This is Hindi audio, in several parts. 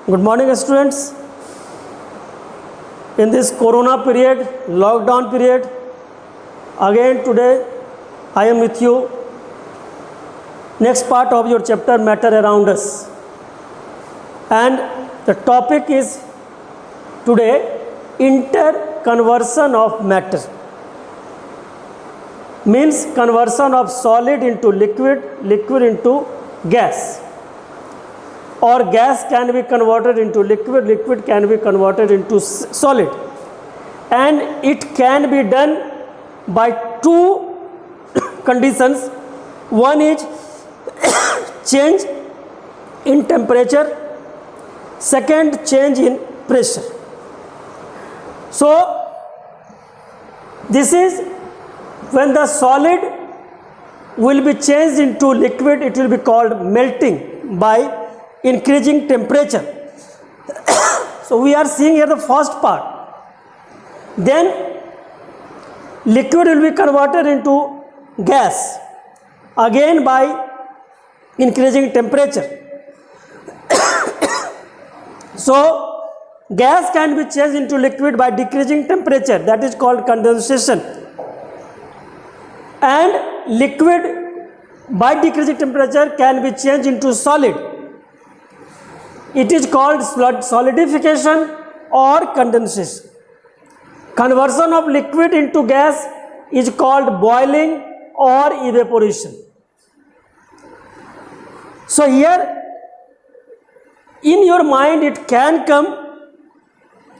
Good morning, students. In this corona period, lockdown period, again today I am with you. Next part of your chapter, Matter Around Us. And the topic is today interconversion of matter. Means conversion of solid into liquid, liquid into gas. Or gas can be converted into liquid, liquid can be converted into solid. And it can be done by two conditions. One is change in temperature, second change in pressure. So this is when the solid will be changed into liquid, it will be called melting by increasing temperature. So we are seeing here the first part. Then liquid will be converted into gas again by increasing temperature. So gas can be changed into liquid by decreasing temperature, that is called condensation. And liquid by decreasing temperature can be changed into solid. It is called solidification or condensation. Conversion of liquid into gas is called boiling or evaporation. So here in your mind it can come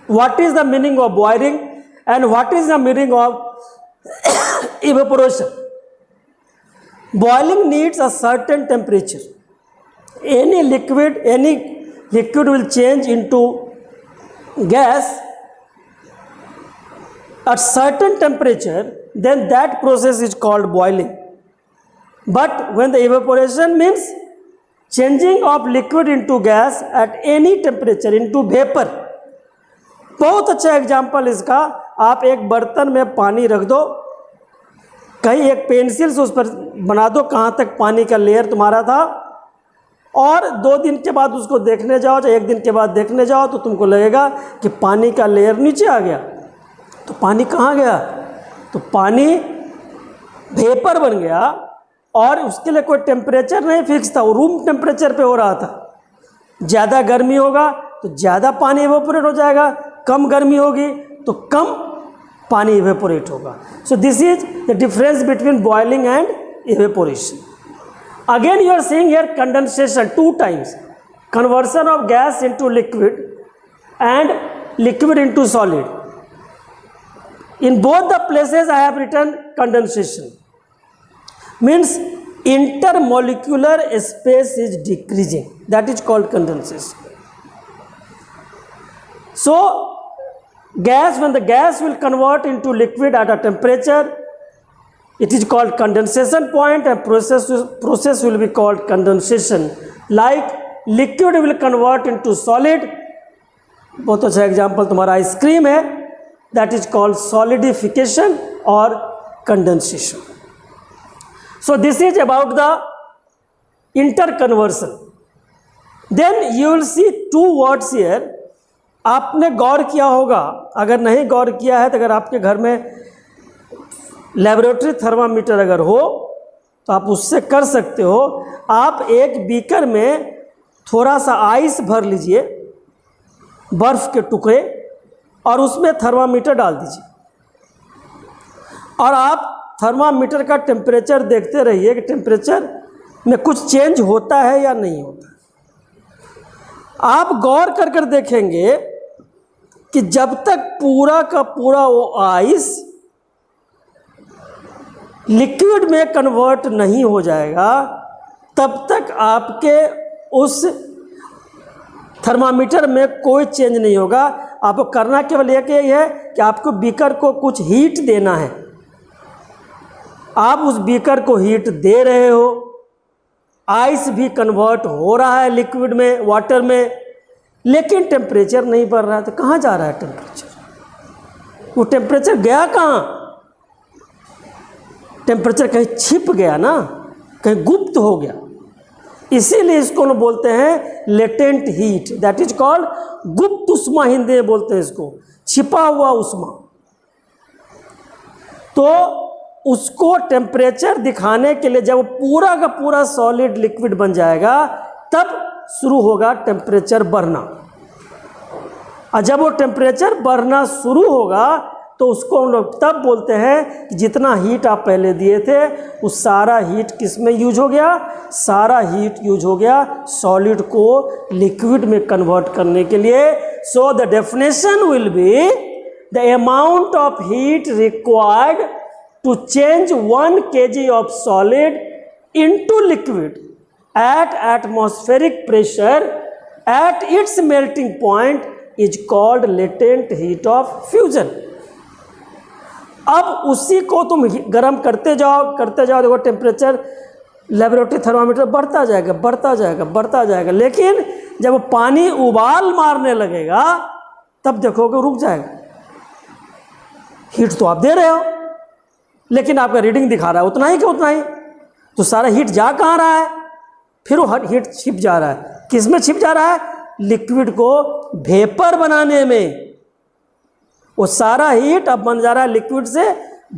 what is the meaning of boiling and what is the meaning of evaporation. Boiling needs a certain temperature. Any liquid will change into gas at certain temperature, then that process is called boiling. But when the evaporation means changing of liquid into gas at any temperature into vapor. बहुत अच्छा एग्जाम्पल इसका, आप एक बर्तन में पानी रख दो, कहीं एक पेंसिल से उस पर बना दो कहाँ तक पानी का लेयर तुम्हारा था, और 2 दिन के बाद उसको देखने जाओ या 1 दिन के बाद देखने जाओ तो तुमको लगेगा कि पानी का लेयर नीचे आ गया. तो पानी कहाँ गया? तो पानी वेपर बन गया और उसके लिए कोई टेम्परेचर नहीं फिक्स था, वो रूम टेम्परेचर पे हो रहा था. ज़्यादा गर्मी होगा तो ज़्यादा पानी इवेपोरेट हो जाएगा, कम गर्मी होगी तो कम पानी इवेपोरेट होगा. So this is the difference between boiling and evaporation. Again you are seeing here condensation 2 times. Conversion of gas into liquid and liquid into solid. In both the places I have written condensation. Means intermolecular space is decreasing. That is called condensation. So when the gas will convert into liquid at a temperature, it is called condensation point, and process will be called condensation. Like liquid will convert into solid. बहुत अच्छा एग्जाम्पल तुम्हारा आइसक्रीम है, that is called solidification or condensation. So this is about the interconversion. Then you will see 2 words here. आपने गौर किया होगा, अगर नहीं गौर किया है तो अगर आपके घर में लेबोरेटरी थर्मामीटर अगर हो तो आप उससे कर सकते हो. आप एक बीकर में थोड़ा सा आइस भर लीजिए, बर्फ़ के टुकड़े, और उसमें थर्मामीटर डाल दीजिए और आप थर्मामीटर का टेम्परेचर देखते रहिए कि टेम्परेचर में कुछ चेंज होता है या नहीं होता. आप गौर कर कर देखेंगे कि जब तक पूरा का पूरा वो आइस लिक्विड में कन्वर्ट नहीं हो जाएगा तब तक आपके उस थर्मामीटर में कोई चेंज नहीं होगा. आपको करना केवल एक ही है कि आपको बीकर को कुछ हीट देना है. आप उस बीकर को हीट दे रहे हो, आइस भी कन्वर्ट हो रहा है लिक्विड में, वाटर में, लेकिन टेम्परेचर नहीं बढ़ रहा है. तो कहाँ जा रहा है टेम्परेचर? वो टेम्परेचर गया कहाँ? टेम्परेचर कहीं छिप गया ना, कहीं गुप्त हो गया. इसीलिए इसको लोग बोलते हैं latent heat, that is called गुप्त उष्मा, हिंदी में बोलते हैं इसको, छिपा हुआ उष्मा। तो उसको टेम्परेचर दिखाने के लिए जब पूरा का पूरा सॉलिड लिक्विड बन जाएगा तब शुरू होगा टेम्परेचर बढ़ना। और जब वो टेम्परेचर बढ़ना शुरू होगा तो उसको हम लोग तब बोलते हैं कि जितना हीट आप पहले दिए थे वो सारा हीट किस में यूज हो गया, सारा हीट यूज हो गया सॉलिड को लिक्विड में कन्वर्ट करने के लिए। So the definition will be the amount of heat required to change 1 kg of solid into liquid at atmospheric pressure at its melting point is called latent heat of fusion। अब उसी को तुम गर्म करते जाओ देखो टेम्परेचर लेबोरेटरी थर्मामीटर बढ़ता जाएगा बढ़ता जाएगा बढ़ता जाएगा, लेकिन जब पानी उबाल मारने लगेगा तब देखोगे रुक जाएगा। हीट तो आप दे रहे हो लेकिन आपका रीडिंग दिखा रहा है उतना ही कि उतना ही, तो सारा हीट जा कहाँ रहा है, फिर वो हीट छिप जा रहा है। किस में छिप जा रहा है, लिक्विड को वेपर बनाने में। वो सारा हीट अब बन जा रहा है लिक्विड से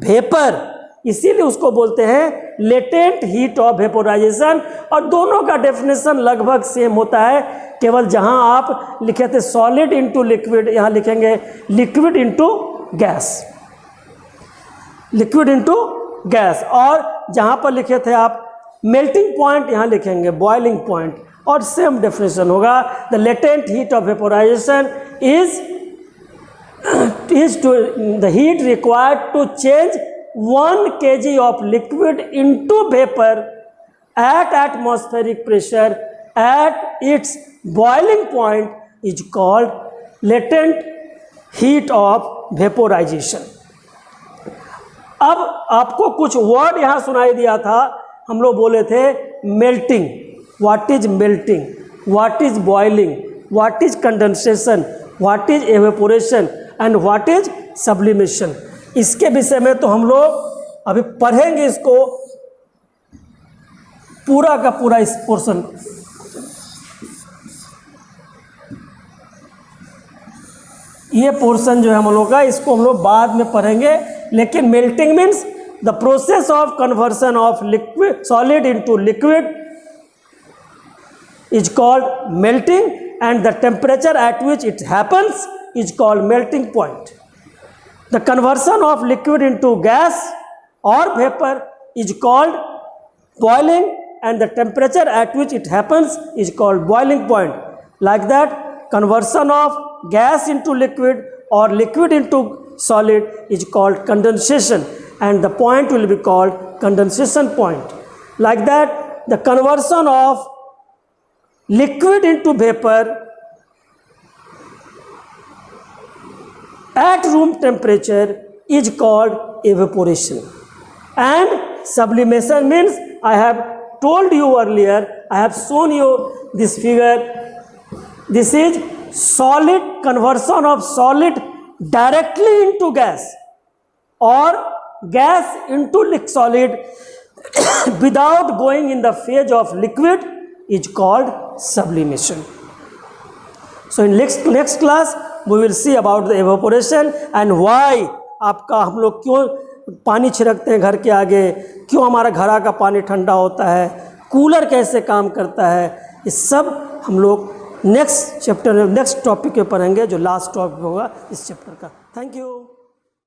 वेपर, इसीलिए उसको बोलते हैं लेटेंट हीट ऑफ वेपोराइजेशन। और दोनों का डेफिनेशन लगभग सेम होता है, केवल जहां आप लिखे थे सॉलिड इनटू लिक्विड, यहाँ लिखेंगे liquid into gas, liquid into gas. और जहां पर लिखे थे आप मेल्टिंग पॉइंट, यहाँ लिखेंगे बॉइलिंग पॉइंट, और सेम डेफिनेशन होगा। The latent heat of vaporisation is to the heat required to change 1 kg of liquid into vapor at atmospheric pressure at its boiling point is called latent heat of vaporization। अब आपको कुछ वर्ड यहाँ सुनाई दिया था, हम लोग बोले थे melting, what is melting, what is boiling, what is condensation, what is evaporation and what is sublimation. इसके विषय में तो हम लोग अभी पढ़ेंगे इसको पूरा का पूरा, इस पोर्शन। ये पोर्शन जो है हम लोग का, इसको हम लोग बाद में पढ़ेंगे। लेकिन melting means the process of conversion of liquid solid into liquid is called melting, and the temperature at which it happens is called melting point. The conversion of liquid into gas or vapor is called boiling, and the temperature at which it happens is called boiling point. Like that, conversion of gas into liquid or liquid into solid is called condensation, and the point will be called condensation point. Like that, the conversion of liquid into vapor at room temperature is called evaporation, and sublimation means, I have told you earlier, I have shown you this figure. This is solid conversion of solid directly into gas or gas into solid without going in the phase of liquid is called sublimation. So in next class we will see about the evaporation and why आपका हम लोग क्यों पानी छिड़कते हैं घर के आगे, क्यों हमारा घड़ा का पानी ठंडा होता है, कूलर कैसे काम करता है, ये सब हम लोग नेक्स्ट चैप्टर में नेक्स्ट टॉपिक पे पढ़ेंगे, जो लास्ट टॉपिक होगा इस चैप्टर का। Thank you.